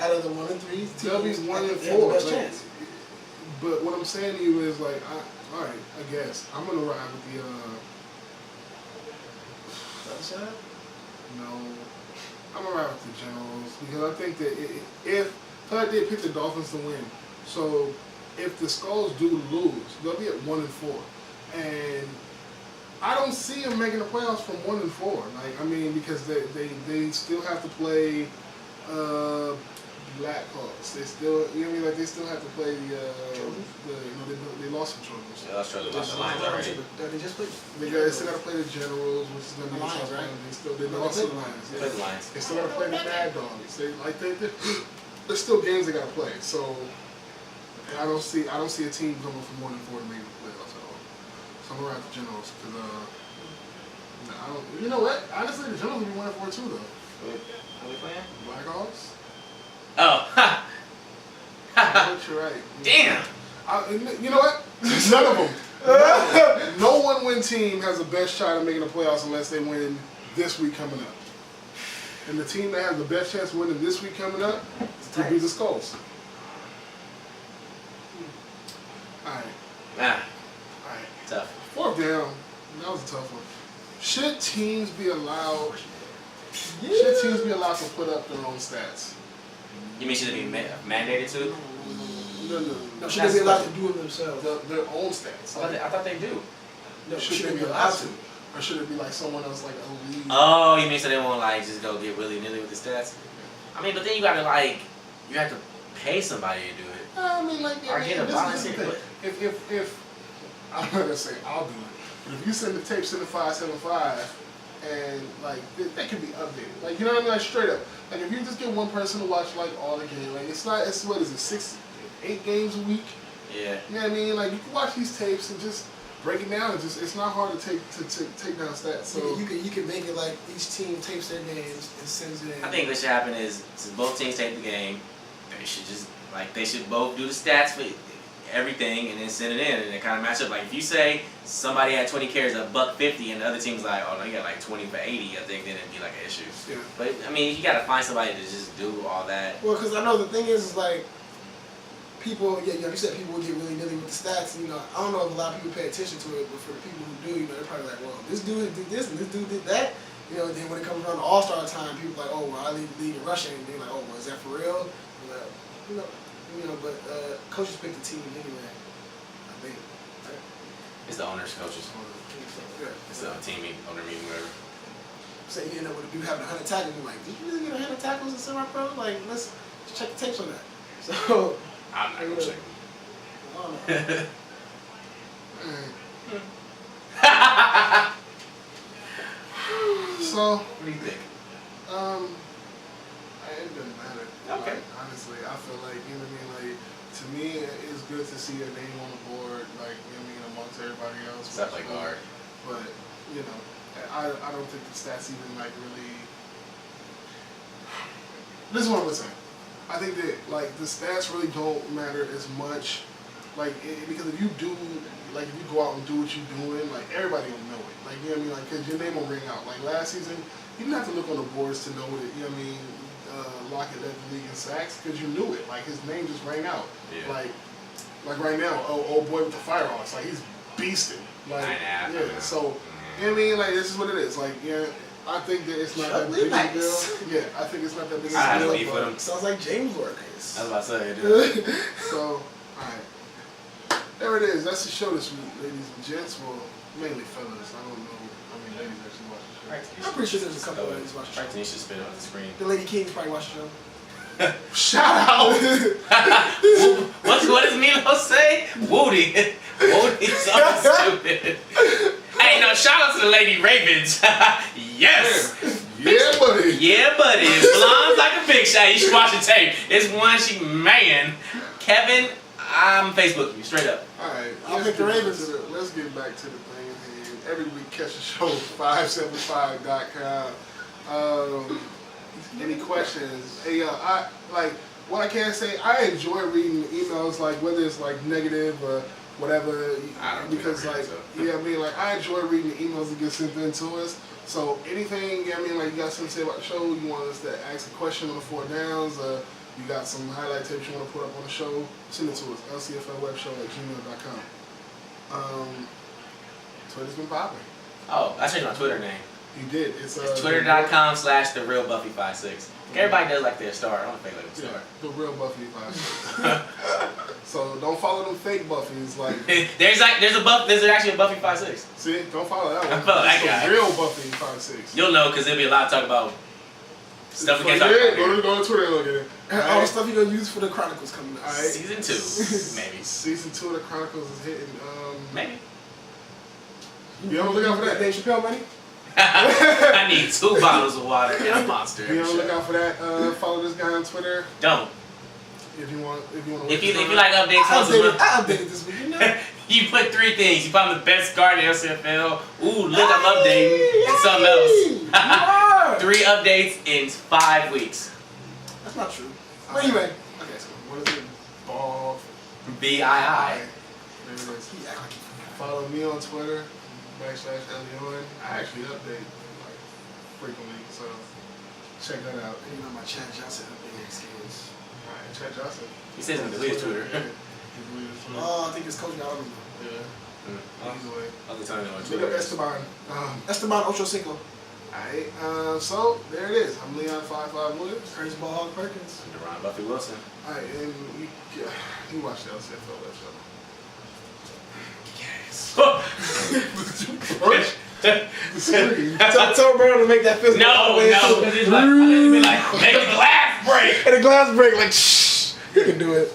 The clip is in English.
out of the 1 and 3 teams, they'll be 1 and 4. They have the best chance. But what I'm saying to you is like, all right, I guess I'm gonna ride with the. Other side? No, I'm gonna ride with the Generals because I think that if they picked the Dolphins to win, so if the Skulls do lose, they'll be at 1 and 4, and I don't see them making the playoffs from 1 and 4. Like I mean, because they still have to play Blackhawks. They still, you know what I mean? Like they still have to play they lost some Trojans. Yeah, that's true. They lost the Lions already. They just played. They still got to play the Generals, which is going to be the Lions, tough right? one. They lost the Lions. They played the Lions. They still got to play the Mad Dogs. There's still games they got to play. So I don't see a team going from 1 and 4 to make the playoffs at all. So I'm gonna ride the Generals because I don't. You know what? Honestly, the Generals will be 1 and 4 too though. Who are we playing? Blackhawks. Oh, ha! You're right. Damn! You know what? None of them. No one-win team has the best shot at making the playoffs unless they win this week coming up. And the team that has the best chance of winning this week coming up would be the Skulls. All right. Ah, All right. tough. 4th down. That was a tough one. Should teams be allowed? Should teams be allowed to put up their own stats? You mean should it be mandated to? No. Should they be allowed to do it themselves? Their own stats. I thought they do. No, Should they be allowed to? Or should it be like someone else, like a league? Oh, you mean so they won't like just go get willy-nilly with the stats? I mean, but then you gotta like, you have to pay somebody to do it. I mean, like, Or get a balance in it. If I'm not gonna say I'll do it, but if you send the tape 7575 and like that can be updated, like you know what I mean, like straight up, like if you just get one person to watch like all the games, like it's what is it, 6-8 games a week? Yeah. You know what I mean? Like you can watch these tapes and just break it down. It's not hard to take down stats. So you can make it like each team tapes their games and sends it in. I think what should happen is since both teams tape the game, they should both do the stats for everything and then send it in and it kind of match up. Like if you say somebody had 20 carries at $150 and the other team's like, oh no, you got like 20 for 80, I think then it'd be like an issue. yeah. But I mean, you gotta find somebody to just do all that. Well, because I know the thing is like people, like you said, people will get really nilly with the stats. You know, I don't know if a lot of people pay attention to it, but for the people who do, you know, they're probably like, well, this dude did this and this dude did that. You know, then when it comes around to All-Star time, people are like, oh, well, I lead the league in rushing, and they're like, oh, well, is that for real? Like, but coaches pick the team anyway. I think. Right? It's the owners, coaches. Yeah. It's the team owner meeting, whatever. Say you end up with a dude having 100 tackles, and like, did you really get 100 tackles in semi-pro? Like, let's check the tapes on that. So I'm not gonna check. So What do you think? it doesn't matter. Okay. Like, honestly, I feel like, you know what I mean, like to me it's good to see a name on the board, like, you know what I mean, amongst everybody else. Stuff like guard. But, you know, I don't think the stats even like really this is what I'm gonna say. I think that like the stats really don't matter as much, like because if you do, like if you go out and do what you're doing, like everybody will know it. Like you know what I mean, like because your name will ring out. Like last season, you didn't have to look on the boards to know it. You know what I mean? Lockett led the league in sacks because you knew it. Like his name just rang out. Yeah. Like right now, old boy with the firearms, like he's beasting. Like so you know what I mean? Like this is what it is. Like I think that it's not that big of a deal. Yeah, I think it's not that big of a deal. But sounds like James work. I was about to say, dude. So, alright. There it is. That's the show this week, ladies and gents. Well, mainly fellas. I don't know how many ladies actually watch the show. I'm pretty sure there's a couple of ladies watching the show. Practically, you should spin it on the screen. The Lady Kings probably watch the show. Shout out! What does Milo say? Woody. Woody's so stupid. Hey, no, shout out to the Lady Ravens. Yes! Yeah, buddy. Yeah, buddy. It's blonde like a big shot. You should watch the tape. It's one man. Kevin, I'm Facebook you straight up. Alright, I'll pick the Ravens. Let's get back to the thing. Every week, catch the show 575.com. Any questions? Hey, I like what I can say. I enjoy reading emails, like whether it's like negative or whatever, because like I mean, like I enjoy reading the emails that get sent in to us. So anything, I mean, like you got something to say about the show, you want us to ask a question on the 4 downs, You got some highlight tapes you want to put up on the show, send it to us, lcflwebshow@gmail.com. Twitter's been popping. Oh, I changed my Twitter name. You did. It's twitter.com/therealbuffy56. Everybody does like their star. I don't fake like a star. The real Buffy 56. So don't follow them fake Buffys. Like there's actually a Buffy 56. see, don't follow that one. Follow that It's guy. the real Buffy 56. You'll know because there'll be a lot of talk about stuff we can't talk Yeah, about here. go to Twitter and look at it. All the stuff you're gonna use for the Chronicles coming up. Alright. Season 2, maybe. Season 2 of the Chronicles is hitting. Maybe. Be on the lookout for that. Dave Chappelle money? I need 2 bottles of water and a monster. Be on the lookout for that. Follow this guy on Twitter Don't. if you want. If you like updates, I updated this week, you know? you put 3 things. You found the best guard in the LCFL. Ooh, look, I'm updating. And something else. 3 updates in 5 weeks. That's not true. But anyway. Okay, so what is it? Ball. BII. There it is. He act like he Follow me on Twitter, /Leon. I actually update like frequently, so check that out. You know my Chad Johnson updating skills. Alright, Chad Johnson. He says in the Twitter. Yeah. He deleted his Twitter. Oh, I think it's coaching. I don't know. Yeah. Either way. I'll tell you on Big Twitter. up Esteban. Esteban Ocho Cinco. Alright, so there it is. I'm Leon55 Williams. Crazy Ball Hog Perkins. Deron Buffy Wilson. Alright, and you watch the LCFL web show. Tell Brown to make that fist. No, because it's like, I didn't be like, make a glass break. And a glass break, like, shh. You can do it.